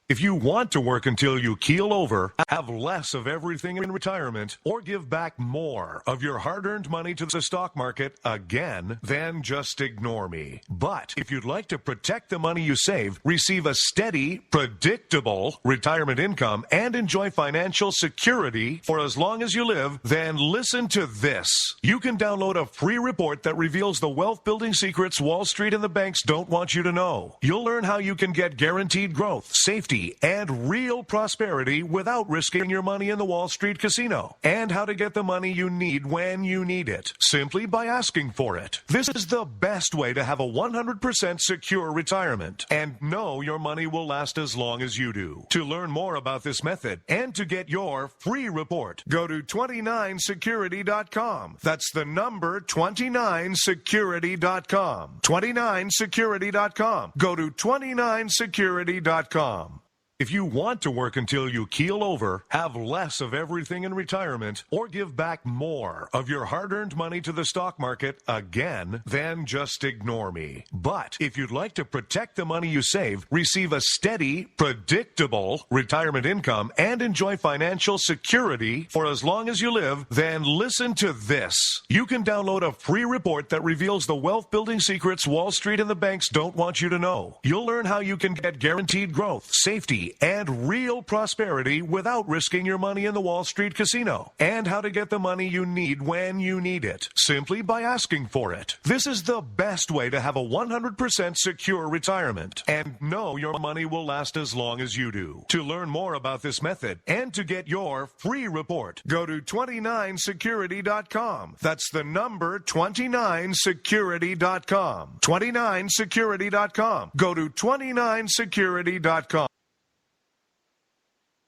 If you want to work until you keel over, have less of everything in retirement, or give back more of your hard-earned money to the stock market again, then just ignore me. But if you'd like to protect the money you save, receive a steady, predictable retirement income, and enjoy financial security for as long as you live, then listen to this. You can download a free report that reveals the wealth-building secrets Wall Street and the banks don't want you to know. You'll learn how you can get guaranteed growth, safety, and real prosperity without risking your money in the Wall Street casino, and how to get the money you need when you need it, simply by asking for it. This is the best way to have a 100% secure retirement, and know your money will last as long as you do. To learn more about this method, and to get your free report, go to 29security.com. That's the number 29security.com. 29security.com. Go to 29security.com. If you want to work until you keel over, have less of everything in retirement, or give back more of your hard-earned money to the stock market again, then just ignore me. But if you'd like to protect the money you save, receive a steady, predictable retirement income, and enjoy financial security for as long as you live, then listen to this. You can download a free report that reveals the wealth-building secrets Wall Street and the banks don't want you to know. You'll learn how you can get guaranteed growth, safety, and real prosperity without risking your money in the Wall Street casino, and how to get the money you need when you need it, simply by asking for it. This is the best way to have a 100% secure retirement, and know your money will last as long as you do. To learn more about this method, and to get your free report, go to 29security.com. That's the number 29security.com. 29security.com. Go to 29security.com.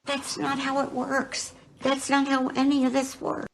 That's not how it works. That's not how any of this works.